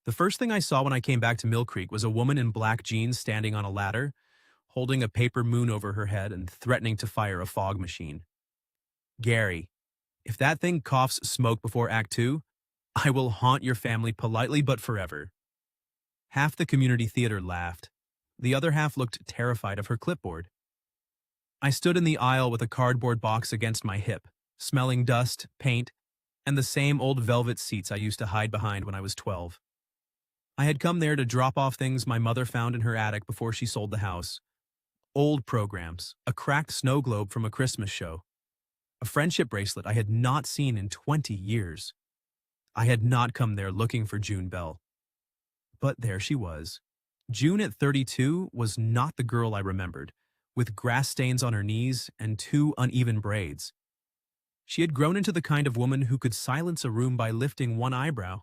The first thing I saw when I came back to Millcreek was a woman in black jeans standing on a ladder, holding a paper moon over her head and threatening to fire a fog machine. Gary, if that thing coughs smoke before Act 2, I will haunt your family politely but forever. Half the community theater laughed. The other half looked terrified of her clipboard. I stood in the aisle with a cardboard box against my hip, smelling dust, paint, and the same old velvet seats I used to hide behind when I was 12. I had come there to drop off things my mother found in her attic before she sold the house. Old programs, a cracked snow globe from a Christmas show, a friendship bracelet I had not seen in 20 years. I had not come there looking for June Bell. But there she was. June at 32 was not the girl I remembered, with grass stains on her knees and two uneven braids. She had grown into the kind of woman who could silence a room by lifting one eyebrow.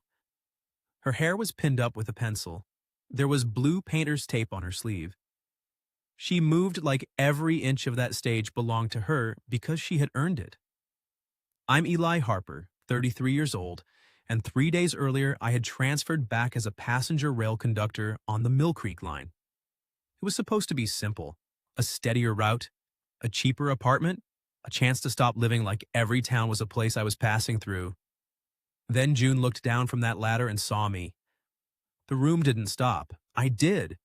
Her hair was pinned up with a pencil. There was blue painter's tape on her sleeve. She moved like every inch of that stage belonged to her because she had earned it. I'm Eli Harper, 33 years old, and 3 days earlier I had transferred back as a passenger rail conductor on the Millcreek line. It was supposed to be simple: a steadier route, a cheaper apartment, a chance to stop living like every town was a place I was passing through. Then June looked down from that ladder and saw me. The room didn't stop. I did.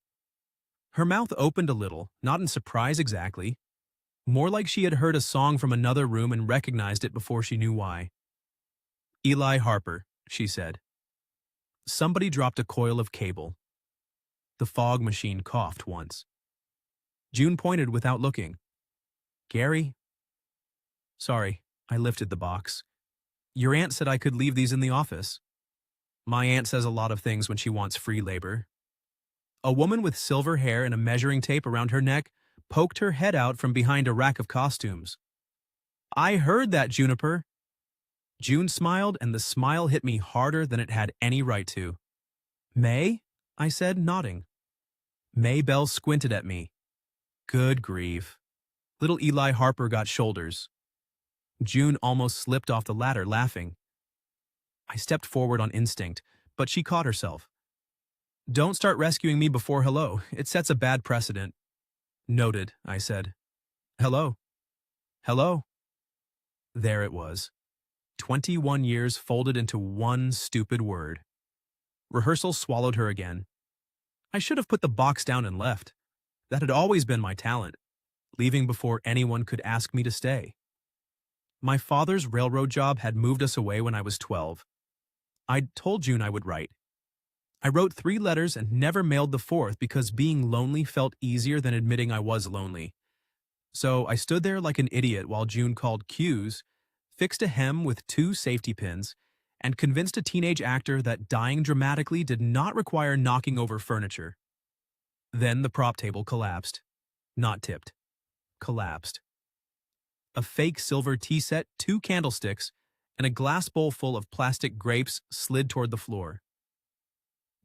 Her mouth opened a little, not in surprise exactly. More like she had heard a song from another room and recognized it before she knew why. "Eli Harper," she said. Somebody dropped a coil of cable. The fog machine coughed once. June pointed without looking. "Gary?" "Sorry," I lifted the box. "Your aunt said I could leave these in the office." My aunt says a lot of things when she wants free labor. A woman with silver hair and a measuring tape around her neck poked her head out from behind a rack of costumes. "I heard that, Juniper." June smiled, and the smile hit me harder than it had any right to. "May?" I said, nodding. May Bell squinted at me. Good grief. Little Eli Harper got shoulders. June almost slipped off the ladder, laughing. I stepped forward on instinct, but she caught herself. "Don't start rescuing me before hello. It sets a bad precedent." "Noted," I said. "Hello." "Hello." There it was. 21 years folded into one stupid word. Rehearsal swallowed her again. I should have put the box down and left. That had always been my talent, leaving before anyone could ask me to stay. My father's railroad job had moved us away when I was 12. I'd told June I would write. I wrote 3 letters and never mailed the 4th because being lonely felt easier than admitting I was lonely. So I stood there like an idiot while June called cues, fixed a hem with 2 safety pins, and convinced a teenage actor that dying dramatically did not require knocking over furniture. Then the prop table collapsed. Not tipped. Collapsed. A fake silver tea set, 2 candlesticks, and a glass bowl full of plastic grapes slid toward the floor.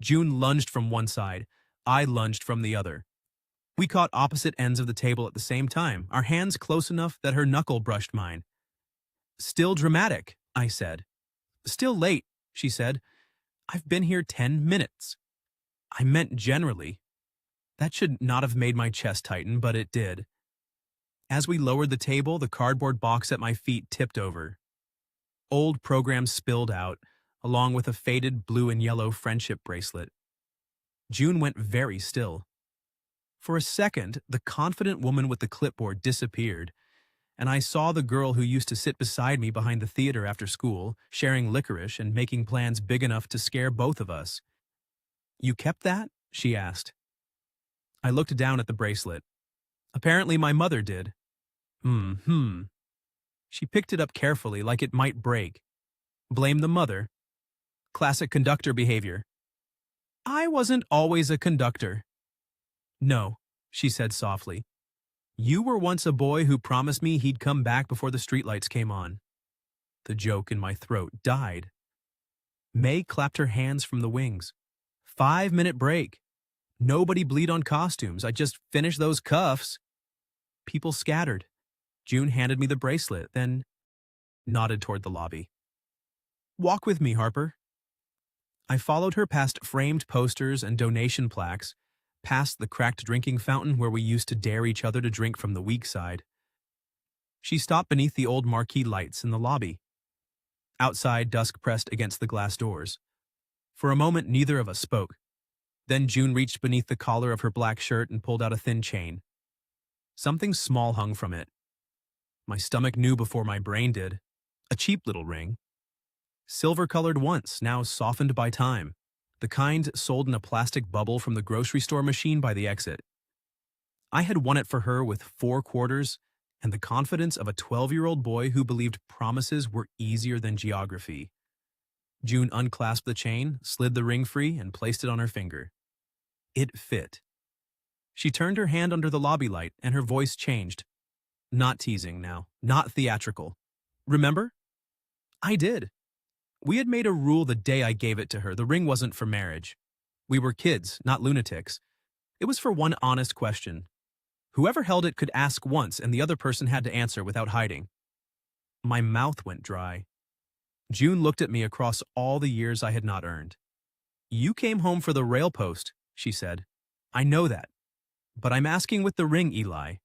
June lunged from one side. I lunged from the other. We caught opposite ends of the table at the same time, our hands close enough that her knuckle brushed mine. "Still dramatic," I said. "Still late," she said. "I've been here 10 minutes. I meant generally. That should not have made my chest tighten, but it did. As we lowered the table, the cardboard box at my feet tipped over. Old programs spilled out, along with a faded blue and yellow friendship bracelet. June went very still. For a second, the confident woman with the clipboard disappeared, and I saw the girl who used to sit beside me behind the theater after school, sharing licorice and making plans big enough to scare both of us. "You kept that?" she asked. I looked down at the bracelet. Apparently my mother did. She picked it up carefully, like it might break. Blame the mother. Classic conductor behavior. "I wasn't always a conductor." "No," she said softly. "You were once a boy who promised me he'd come back before the streetlights came on." The joke in my throat died. May clapped her hands from the wings. 5-minute break. Nobody bleed on costumes. I just finished those cuffs. People scattered. June handed me the bracelet, then nodded toward the lobby. "Walk with me, Harper." I followed her past framed posters and donation plaques, past the cracked drinking fountain where we used to dare each other to drink from the weak side. She stopped beneath the old marquee lights in the lobby. Outside, dusk pressed against the glass doors. For a moment, neither of us spoke. Then June reached beneath the collar of her black shirt and pulled out a thin chain. Something small hung from it. My stomach knew before my brain did. A cheap little ring. Silver-colored once, now softened by time. The kind sold in a plastic bubble from the grocery store machine by the exit. I had won it for her with 4 quarters and the confidence of a 12-year-old boy who believed promises were easier than geography. June unclasped the chain, slid the ring free, and placed it on her finger. It fit. She turned her hand under the lobby light, and her voice changed. Not teasing now, not theatrical. Remember? I did. We had made a rule the day I gave it to her. The ring wasn't for marriage. We were kids, not lunatics. It was for one honest question. Whoever held it could ask once, and the other person had to answer without hiding. My mouth went dry. June looked at me across all the years I had not earned. You came home for the rail post, she said. I know that. But I'm asking with the ring, Eli.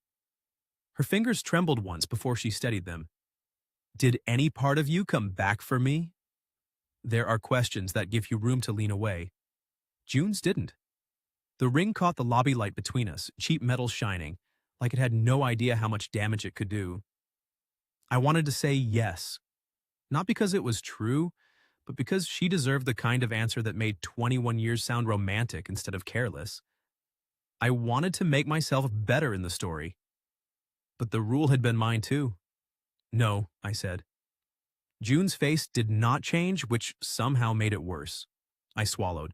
Her fingers trembled once before she steadied them. Did any part of you come back for me? There are questions that give you room to lean away. June's didn't. The ring caught the lobby light between us, cheap metal shining, like it had no idea how much damage it could do. I wanted to say yes. Not because it was true, but because she deserved the kind of answer that made 21 years sound romantic instead of careless. I wanted to make myself better in the story. But the rule had been mine too. No, I said. June's face did not change, which somehow made it worse. I swallowed.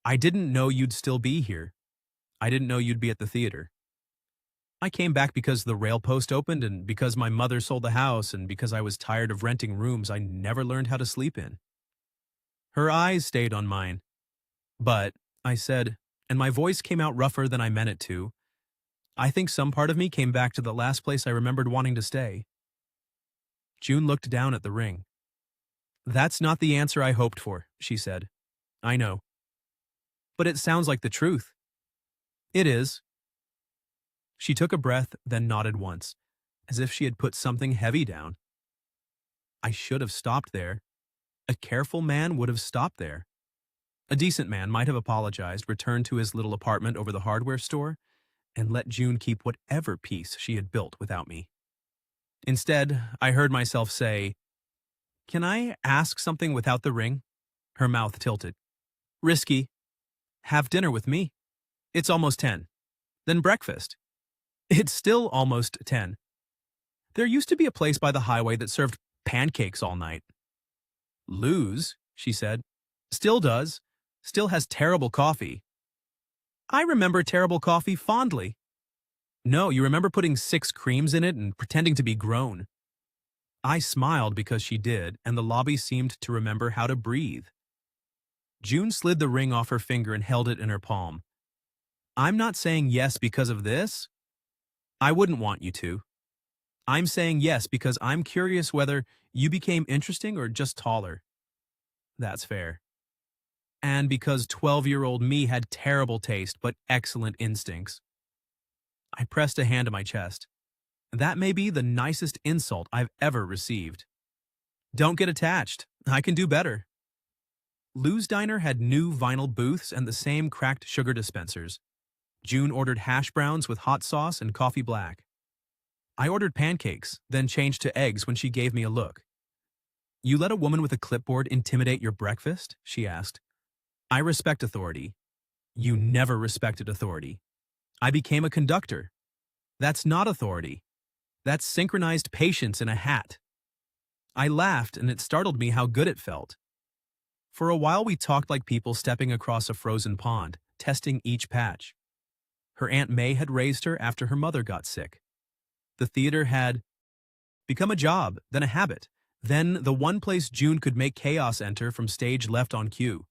I didn't know you'd still be here. I didn't know you'd be at the theater. I came back because the rail post opened and because my mother sold the house and because I was tired of renting rooms I never learned how to sleep in. Her eyes stayed on mine. But, I said, and my voice came out rougher than I meant it to, I think some part of me came back to the last place I remembered wanting to stay. June looked down at the ring. That's not the answer I hoped for, she said. I know. But it sounds like the truth. It is. She took a breath, then nodded once, as if she had put something heavy down. I should have stopped there. A careful man would have stopped there. A decent man might have apologized, returned to his little apartment over the hardware store, and let June keep whatever peace she had built without me. Instead, I heard myself say, Can I ask something without the ring? Her mouth tilted. Risky. Have dinner with me. It's almost 10. Then breakfast. It's still almost 10. There used to be a place by the highway that served pancakes all night. Lou's, she said. Still does. Still has terrible coffee. I remember terrible coffee fondly. No, you remember putting 6 creams in it and pretending to be grown. I smiled because she did, and the lobby seemed to remember how to breathe. June slid the ring off her finger and held it in her palm. I'm not saying yes because of this. I wouldn't want you to. I'm saying yes because I'm curious whether you became interesting or just taller. That's fair. And because 12-year-old me had terrible taste but excellent instincts. I pressed a hand to my chest. That may be the nicest insult I've ever received. Don't get attached. I can do better. Lou's Diner had new vinyl booths and the same cracked sugar dispensers. June ordered hash browns with hot sauce and coffee black. I ordered pancakes, then changed to eggs when she gave me a look. You let a woman with a clipboard intimidate your breakfast? She asked. I respect authority. You never respected authority. I became a conductor. That's not authority. That's synchronized patience in a hat. I laughed, and it startled me how good it felt. For a while we talked like people stepping across a frozen pond, testing each patch. Her Aunt May had raised her after her mother got sick. The theater had become a job, then a habit, then the one place June could make chaos enter from stage left on cue.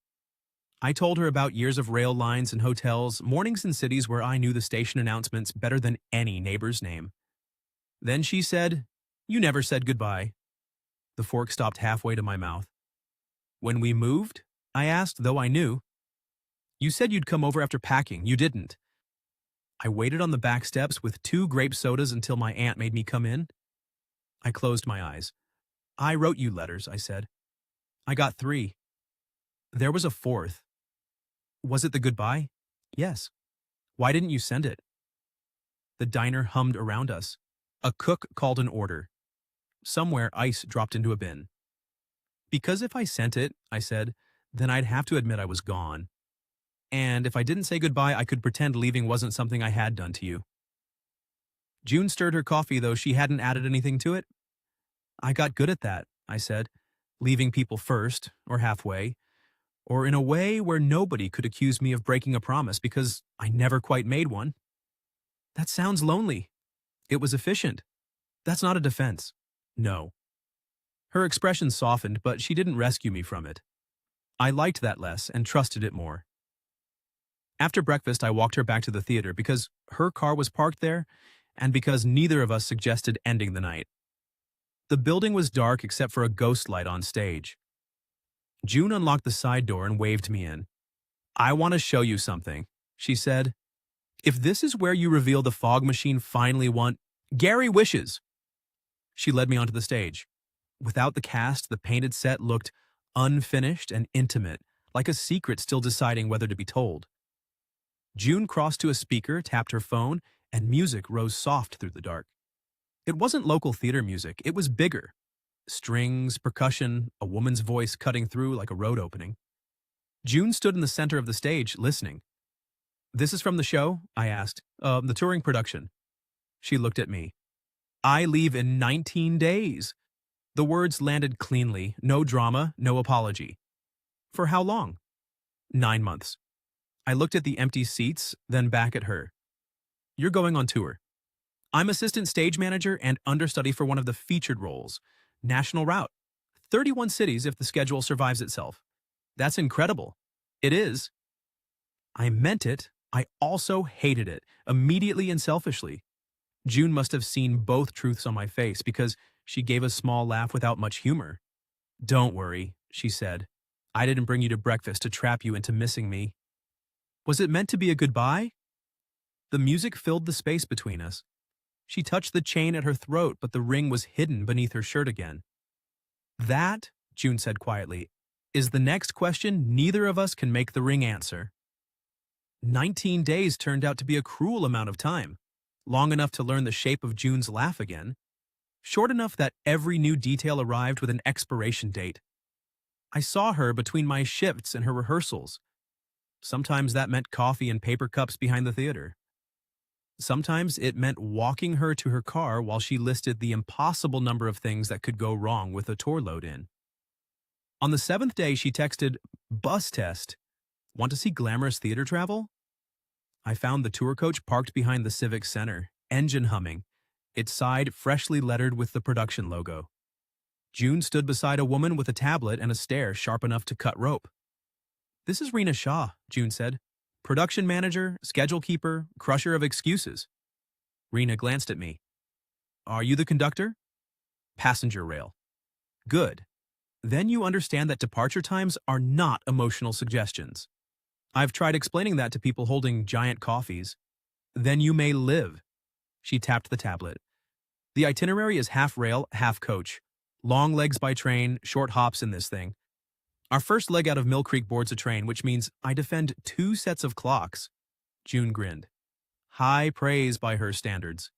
I told her about years of rail lines and hotels, mornings in cities where I knew the station announcements better than any neighbor's name. Then she said, You never said goodbye. The fork stopped halfway to my mouth. When we moved, I asked, though I knew. You said you'd come over after packing. You didn't. I waited on the back steps with 2 grape sodas until my aunt made me come in. I closed my eyes. I wrote you letters, I said. I got 3. There was a 4th. Was it the goodbye? Yes. Why didn't you send it? The diner hummed around us. A cook called an order. Somewhere ice dropped into a bin. Because if I sent it, I said, then I'd have to admit I was gone. And if I didn't say goodbye, I could pretend leaving wasn't something I had done to you. June stirred her coffee, though she hadn't added anything to it. I got good at that, I said, leaving people first, or halfway, or in a way where nobody could accuse me of breaking a promise because I never quite made one. That sounds lonely. It was efficient. That's not a defense. No. Her expression softened, but she didn't rescue me from it. I liked that less and trusted it more. After breakfast, I walked her back to the theater because her car was parked there and because neither of us suggested ending the night. The building was dark except for a ghost light on stage. June unlocked the side door and waved me in. I want to show you something, she said. If this is where you reveal the fog machine finally won, Gary wishes. She led me onto the stage. Without the cast, the painted set looked unfinished and intimate, like a secret still deciding whether to be told. June crossed to a speaker, tapped her phone, and music rose soft through the dark. It wasn't local theater music, it was bigger. Strings, percussion, a woman's voice cutting through like a road opening. June stood in the center of the stage, listening. This is from the show? I asked. The touring production. She looked at me. I leave in 19 days. The words landed cleanly, no drama, no apology. For how long? 9 months. I looked at the empty seats, then back at her. You're going on tour. I'm assistant stage manager and understudy for one of the featured roles. National route. 31 cities if the schedule survives itself. That's incredible. It is. I meant it. I also hated it, immediately and selfishly. June must have seen both truths on my face because she gave a small laugh without much humor. Don't worry, she said. I didn't bring you to breakfast to trap you into missing me. Was it meant to be a goodbye? The music filled the space between us. She touched the chain at her throat, but the ring was hidden beneath her shirt again. That, June said quietly, is the next question neither of us can make the ring answer. 19 days turned out to be a cruel amount of time, long enough to learn the shape of June's laugh again, short enough that every new detail arrived with an expiration date. I saw her between my shifts and her rehearsals. Sometimes that meant coffee and paper cups behind the theater. Sometimes it meant walking her to her car while she listed the impossible number of things that could go wrong with a tour load in. On the 7th day, she texted, "Bus test. Want to see glamorous theater travel?" I found the tour coach parked behind the Civic Center, engine humming, its side freshly lettered with the production logo. June stood beside a woman with a tablet and a stare sharp enough to cut rope. This is Rena Shaw, June said. Production manager, schedule keeper, crusher of excuses. Rena glanced at me. Are you the conductor? Passenger rail. Good. Then you understand that departure times are not emotional suggestions. I've tried explaining that to people holding giant coffees. Then you may live. She tapped the tablet. The itinerary is half rail, half coach. Long legs by train, short hops in this thing. Our first leg out of Millcreek boards a train, which means I defend 2 sets of clocks. June grinned. High praise by her standards.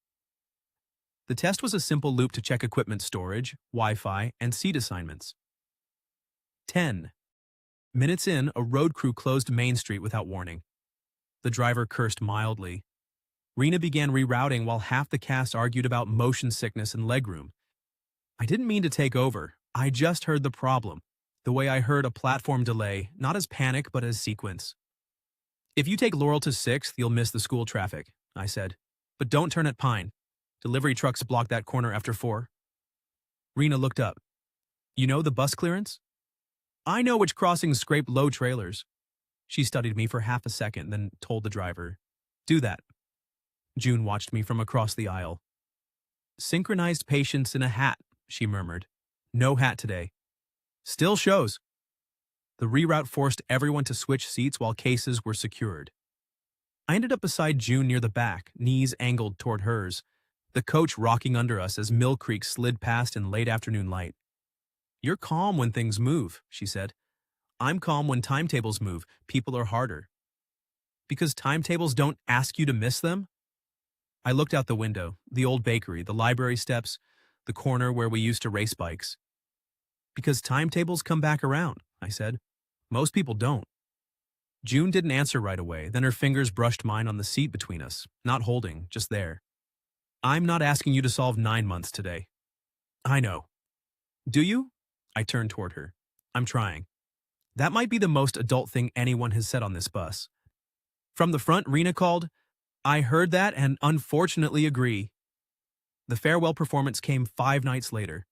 The test was a simple loop to check equipment storage, Wi-Fi, and seat assignments. 10 minutes in, a road crew closed Main Street without warning. The driver cursed mildly. Rena began rerouting while half the cast argued about motion sickness and legroom. I didn't mean to take over. I just heard the problem. The way I heard a platform delay, not as panic, but as sequence. If you take Laurel to 6th, you'll miss the school traffic, I said. But don't turn at Pine. Delivery trucks block that corner after 4. Rena looked up. You know the bus clearance? I know which crossings scrape low trailers. She studied me for half a second, then told the driver, do that. June watched me from across the aisle. Synchronized patience in a hat, she murmured. No hat today. Still shows. The reroute forced everyone to switch seats while cases were secured. I ended up beside June near the back, knees angled toward hers, the coach rocking under us as Millcreek slid past in late afternoon light. "You're calm when things move," she said. "I'm calm when timetables move. People are harder." "Because timetables don't ask you to miss them?" I looked out the window, the old bakery, the library steps, the corner where we used to race bikes. "Because timetables come back around," I said. "Most people don't." June didn't answer right away, then her fingers brushed mine on the seat between us, not holding, just there. "I'm not asking you to solve 9 months today." "I know." "Do you?" I turned toward her. "I'm trying." That might be the most adult thing anyone has said on this bus. From the front, Rena called, "I heard that and unfortunately agree." The farewell performance came 5 nights later.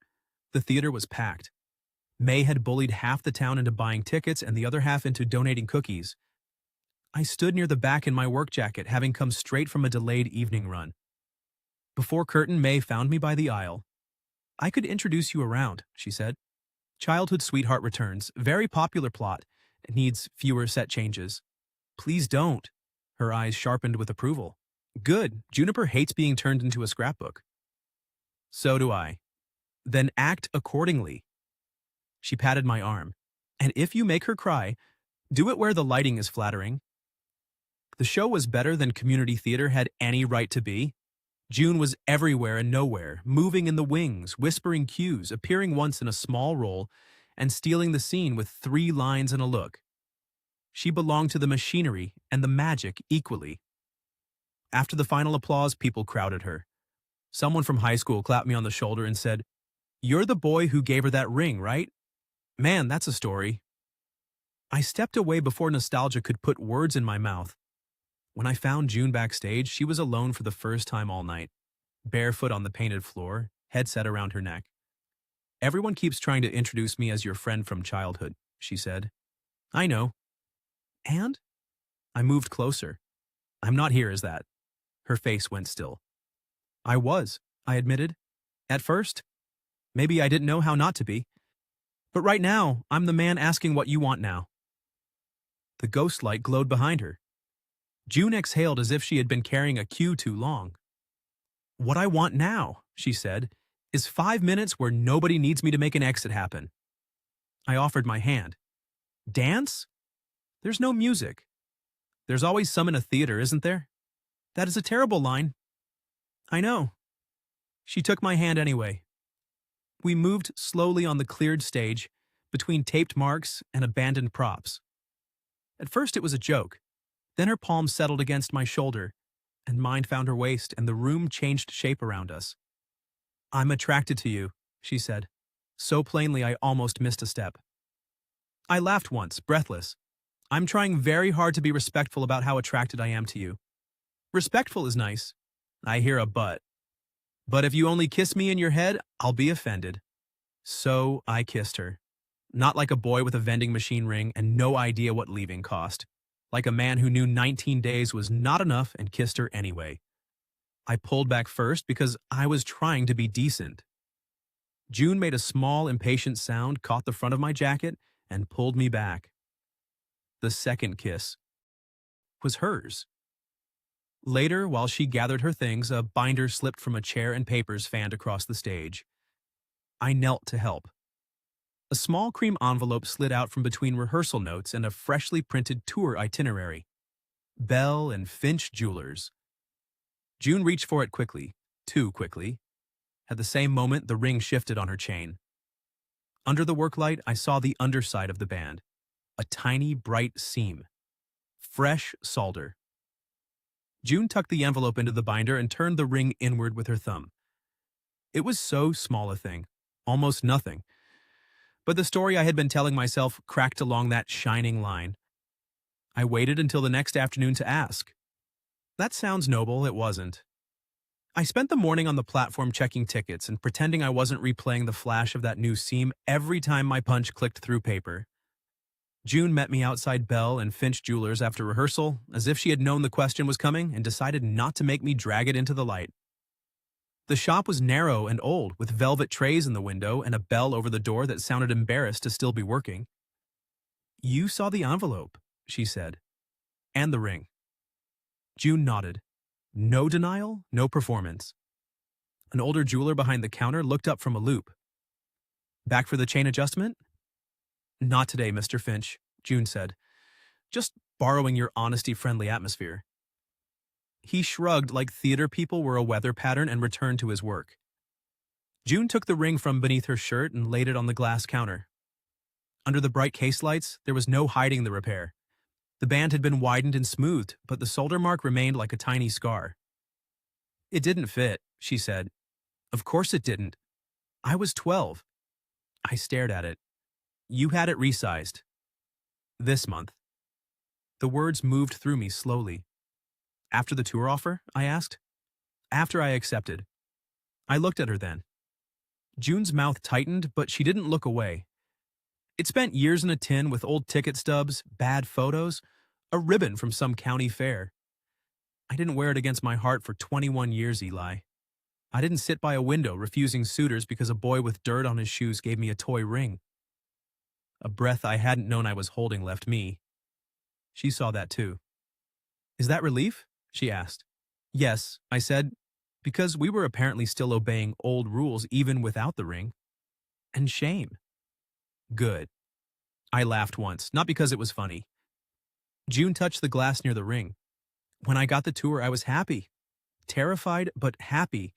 The theater was packed. May had bullied half the town into buying tickets and the other half into donating cookies. I stood near the back in my work jacket, having come straight from a delayed evening run. Before curtain, May found me by the aisle. "I could introduce you around," she said. "Childhood Sweetheart returns. Very popular plot. It needs fewer set changes." "Please don't." Her eyes sharpened with approval. "Good. Juniper hates being turned into a scrapbook." "So do I." "Then act accordingly." She patted my arm. "And if you make her cry, do it where the lighting is flattering." The show was better than community theater had any right to be. June was everywhere and nowhere, moving in the wings, whispering cues, appearing once in a small role, and stealing the scene with 3 lines and a look. She belonged to the machinery and the magic equally. After the final applause, people crowded her. Someone from high school clapped me on the shoulder and said, "You're the boy who gave her that ring, right? Man, that's a story." I stepped away before nostalgia could put words in my mouth. When I found June backstage, she was alone for the first time all night, barefoot on the painted floor, headset around her neck. "Everyone keeps trying to introduce me as your friend from childhood," she said. "I know." "And?" I moved closer. "I'm not here as that." Her face went still. "I was," I admitted. "At first. Maybe I didn't know how not to be. But right now, I'm the man asking what you want now." The ghost light glowed behind her. June exhaled as if she had been carrying a cue too long. "What I want now," she said, "is 5 minutes where nobody needs me to make an exit happen." I offered my hand. "Dance? There's no music." "There's always some in a theater, isn't there?" "That is a terrible line." "I know." She took my hand anyway. We moved slowly on the cleared stage, between taped marks and abandoned props. At first it was a joke. Then her palm settled against my shoulder, and mine found her waist, and the room changed shape around us. "I'm attracted to you," she said, so plainly I almost missed a step. I laughed once, breathless. "I'm trying very hard to be respectful about how attracted I am to you." "Respectful is nice." I hear a but. "But if you only kiss me in your head, I'll be offended." So I kissed her. Not like a boy with a vending machine ring and no idea what leaving cost. Like a man who knew 19 days was not enough and kissed her anyway. I pulled back first because I was trying to be decent. June made a small, impatient sound, caught the front of my jacket, and pulled me back. The second kiss was hers. Later, while she gathered her things, a binder slipped from a chair and papers fanned across the stage. I knelt to help. A small cream envelope slid out from between rehearsal notes and a freshly printed tour itinerary. Bell and Finch Jewelers. June reached for it quickly, too quickly. At the same moment, the ring shifted on her chain. Under the work light, I saw the underside of the band. A tiny, bright seam. Fresh solder. June tucked the envelope into the binder and turned the ring inward with her thumb. It was so small a thing, almost nothing. But the story I had been telling myself cracked along that shining line. I waited until the next afternoon to ask. That sounds noble, it wasn't. I spent the morning on the platform checking tickets and pretending I wasn't replaying the flash of that new seam every time my punch clicked through paper. June met me outside Bell and Finch Jewelers after rehearsal, as if she had known the question was coming and decided not to make me drag it into the light. The shop was narrow and old, with velvet trays in the window and a bell over the door that sounded embarrassed to still be working. You saw the envelope, she said, and the ring. June nodded. No denial, no performance. An older jeweler behind the counter looked up from a loop. Back for the chain adjustment? Not today, Mr. Finch, June said. Just borrowing your honesty-friendly atmosphere. He shrugged like theater people were a weather pattern and returned to his work. June took the ring from beneath her shirt and laid it on the glass counter. Under the bright case lights, there was no hiding the repair. The band had been widened and smoothed, but the solder mark remained like a tiny scar. It didn't fit, she said. Of course it didn't. I was 12. I stared at it. You had it resized. This month. The words moved through me slowly. After the tour offer? I asked. After I accepted. I looked at her then. June's mouth tightened, but she didn't look away. It spent years in a tin with old ticket stubs, bad photos, a ribbon from some county fair. I didn't wear it against my heart for 21 years, Eli. I didn't sit by a window refusing suitors because a boy with dirt on his shoes gave me a toy ring. A breath I hadn't known I was holding left me. She saw that too. Is that relief? She asked. Yes, I said, because we were apparently still obeying old rules even without the ring. And shame. Good. I laughed once, not because it was funny. June touched the glass near the ring. When I got the tour, I was happy. Terrified, but happy.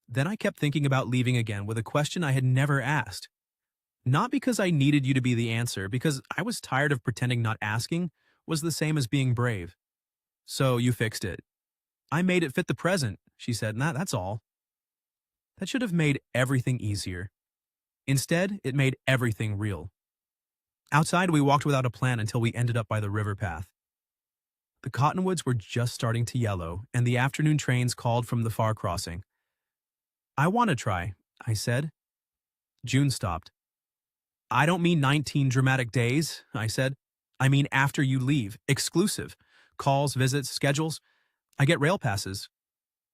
Then I kept thinking about leaving again with a question I had never asked. Not because I needed you to be the answer, because I was tired of pretending not asking was the same as being brave. So you fixed it. I made it fit the present, she said, and that's all. That should have made everything easier. Instead, it made everything real. Outside, we walked without a plan until we ended up by the river path. The cottonwoods were just starting to yellow, and the afternoon trains called from the far crossing. I want to try, I said. June stopped. I don't mean 19 dramatic days, I said. I mean after you leave, exclusive. Calls, visits, schedules. I get rail passes.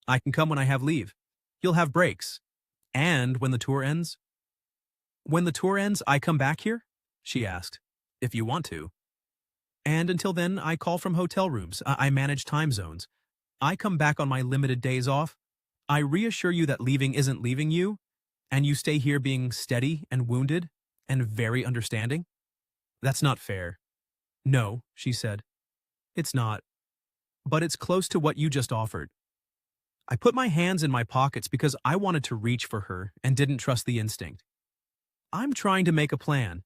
I can come when I have leave. You'll have breaks. And when the tour ends? When the tour ends, I come back here? She asked. If you want to. And until then, I call from hotel rooms. I manage time zones. I come back on my limited days off. I reassure you that leaving isn't leaving you, and you stay here being steady and wounded and very understanding. That's not fair. No, she said. It's not. But it's close to what you just offered. I put my hands in my pockets because I wanted to reach for her and didn't trust the instinct. I'm trying to make a plan.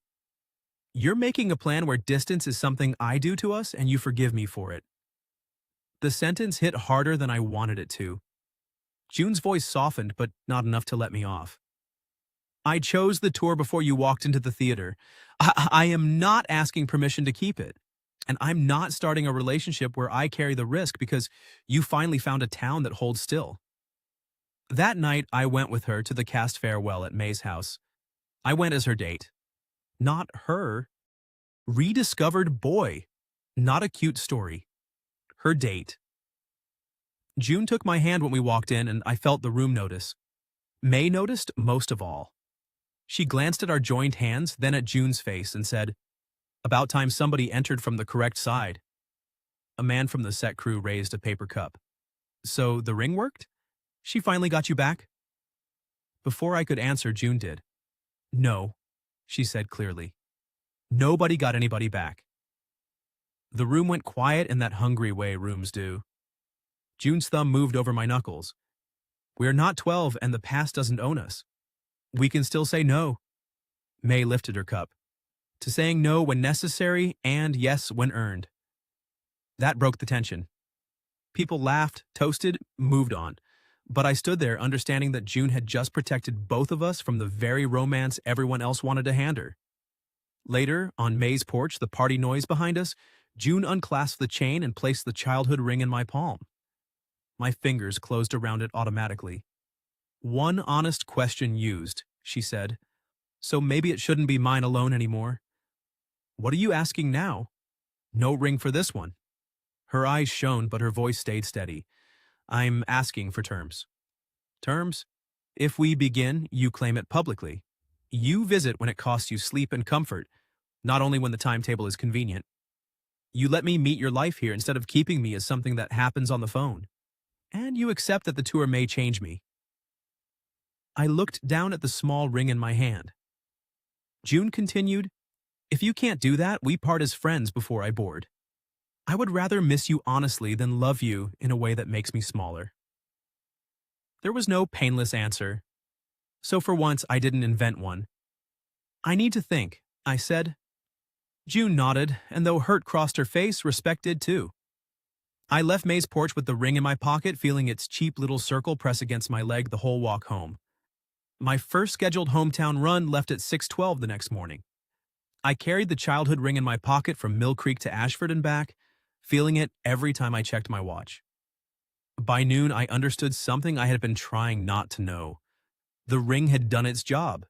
You're making a plan where distance is something I do to us and you forgive me for it. The sentence hit harder than I wanted it to. June's voice softened, but not enough to let me off. I chose the tour before you walked into the theater. I am not asking permission to keep it. And I'm not starting a relationship where I carry the risk because you finally found a town that holds still. That night, I went with her to the cast farewell at May's house. I went as her date. Not her. Rediscovered boy. Not a cute story. Her date. June took my hand when we walked in, and I felt the room notice. May noticed most of all. She glanced at our joined hands, then at June's face, and said, About time somebody entered from the correct side. A man from the set crew raised a paper cup. So the ring worked? She finally got you back? Before I could answer, June did. No, she said clearly. Nobody got anybody back. The room went quiet in that hungry way rooms do. June's thumb moved over my knuckles. We're not 12 and the past doesn't own us. We can still say no. May lifted her cup. To saying no when necessary and yes when earned. That broke the tension. People laughed, toasted, moved on. But I stood there understanding that June had just protected both of us from the very romance everyone else wanted to hand her. Later, on May's porch, the party noise behind us, June unclasped the chain and placed the childhood ring in my palm. My fingers closed around it automatically. One honest question used, she said. So maybe it shouldn't be mine alone anymore. What are you asking now? No ring for this one. Her eyes shone, but her voice stayed steady. I'm asking for terms. Terms? If we begin, you claim it publicly. You visit when it costs you sleep and comfort. not only when the timetable is convenient. You let me meet your life here instead of keeping me as something that happens on the phone. And you accept that the tour may change me. I looked down at the small ring in my hand. June continued, "If you can't do that, we part as friends before I board. I would rather miss you honestly than love you in a way that makes me smaller." There was no painless answer, so for once I didn't invent one. "I need to think," I said. June nodded, and though hurt crossed her face, respect did too. I left May's porch with the ring in my pocket, feeling its cheap little circle press against my leg the whole walk home. My first scheduled hometown run left at 6:12 the next morning. I carried the childhood ring in my pocket from Millcreek to Ashford and back, feeling it every time I checked my watch. By noon, I understood something I had been trying not to know. The ring had done its job.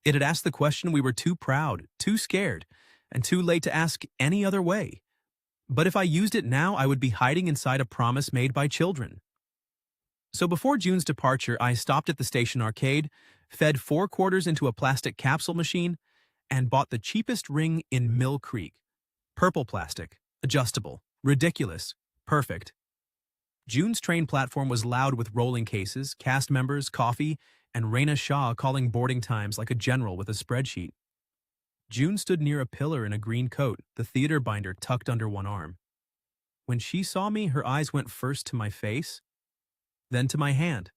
It had asked the question we were too proud, too scared, and too late to ask any other way. But if I used it now, I would be hiding inside a promise made by children. So before June's departure, I stopped at the station arcade, fed 4 quarters into a plastic capsule machine, and bought the cheapest ring in Millcreek. Purple plastic, adjustable, ridiculous, perfect. June's train platform was loud with rolling cases, cast members, coffee, and Raina Shah calling boarding times like a general with a spreadsheet. June stood near a pillar in a green coat, the theater binder tucked under one arm. When she saw me, her eyes went first to my face, then to my hand.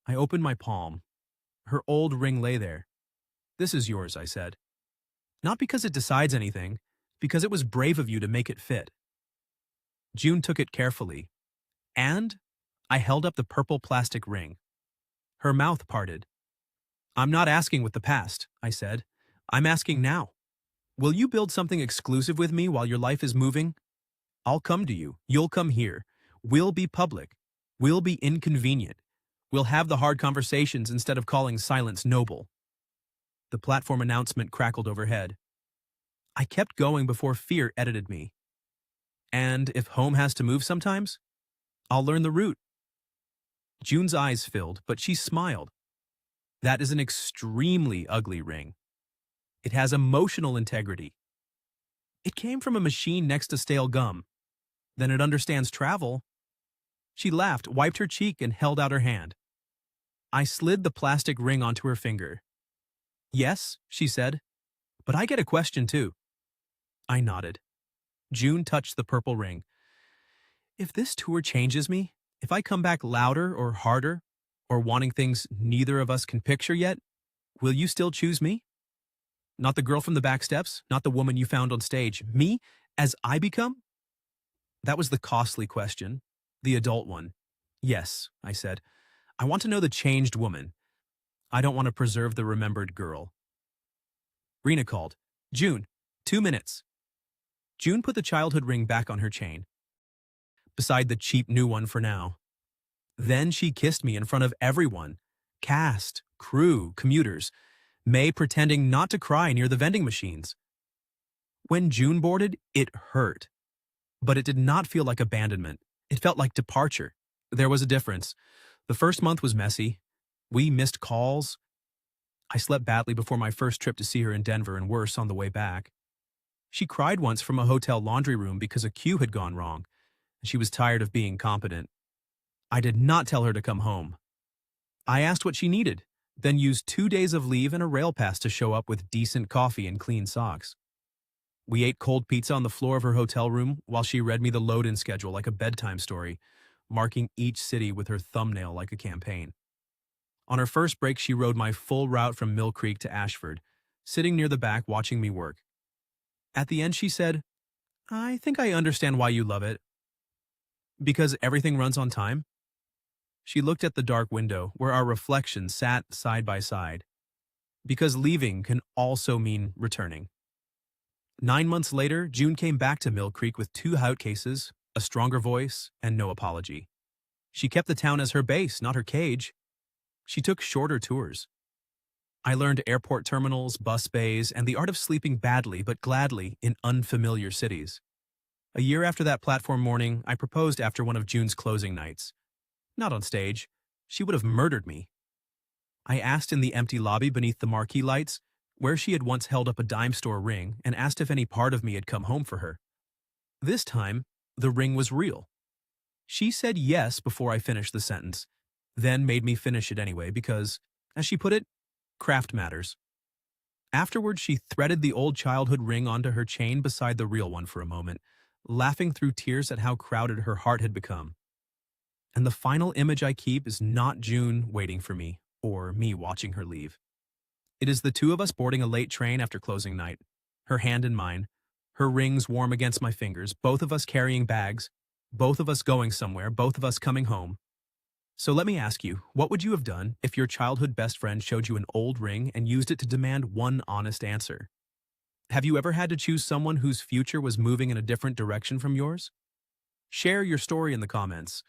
I opened my palm. Her old ring lay there. "This is yours," I said. "Not because it decides anything, because it was brave of you to make it fit." June took it carefully, and I held up the purple plastic ring. Her mouth parted. "I'm not asking with the past," I said. "I'm asking now. Will you build something exclusive with me while your life is moving? I'll come to you. You'll come here. We'll be public. We'll be inconvenient. We'll have the hard conversations instead of calling silence noble." The platform announcement crackled overhead. I kept going before fear edited me. "And if home has to move sometimes, I'll learn the route." June's eyes filled, but she smiled. "That is an extremely ugly ring. It has emotional integrity. It came from a machine next to stale gum. Then it understands travel." She laughed, wiped her cheek, and held out her hand. I slid the plastic ring onto her finger. "Yes," she said, "but I get a question too." I nodded. June touched the purple ring. "If this tour changes me, if I come back louder or harder, or wanting things neither of us can picture yet, will you still choose me? Not the girl from the back steps, not the woman you found on stage. Me, as I become?" That was the costly question, the adult one. "Yes," I said. "I want to know the changed woman. I don't want to preserve the remembered girl." Rena called. "June, 2 minutes." June put the childhood ring back on her chain, beside the cheap new one for now. Then she kissed me in front of everyone. Cast, crew, commuters. May pretending not to cry near the vending machines. When June boarded, it hurt. But it did not feel like abandonment. It felt like departure. There was a difference. The first month was messy. We missed calls. I slept badly before my first trip to see her in Denver and worse on the way back. She cried once from a hotel laundry room because a queue had gone wrong, and she was tired of being competent. I did not tell her to come home. I asked what she needed, then used 2 days of leave and a rail pass to show up with decent coffee and clean socks. We ate cold pizza on the floor of her hotel room while she read me the load-in schedule like a bedtime story, marking each city with her thumbnail like a campaign. On her first break, she rode my full route from Millcreek to Ashford, sitting near the back watching me work. At the end, she said, "I think I understand why you love it. Because everything runs on time?" She looked at the dark window where our reflections sat side by side. Because leaving can also mean returning. 9 months later, June came back to Millcreek with 2 outcases, a stronger voice, and no apology. She kept the town as her base, not her cage. She took shorter tours. I learned airport terminals, bus bays, and the art of sleeping badly but gladly in unfamiliar cities. A year after that platform morning, I proposed after one of June's closing nights. Not on stage. She would have murdered me. I asked in the empty lobby beneath the marquee lights, where she had once held up a dime store ring and asked if any part of me had come home for her. This time, the ring was real. She said yes before I finished the sentence, then made me finish it anyway because, as she put it, craft matters. Afterward, she threaded the old childhood ring onto her chain beside the real one for a moment, laughing through tears at how crowded her heart had become. And the final image I keep is not June waiting for me, or me watching her leave. It is the two of us boarding a late train after closing night, her hand in mine, her rings warm against my fingers, both of us carrying bags, both of us going somewhere, both of us coming home. So let me ask you, what would you have done if your childhood best friend showed you an old ring and used it to demand one honest answer? Have you ever had to choose someone whose future was moving in a different direction from yours? Share your story in the comments.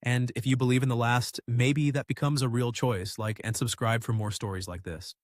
And if you believe in the last, maybe that becomes a real choice, like and subscribe for more stories like this.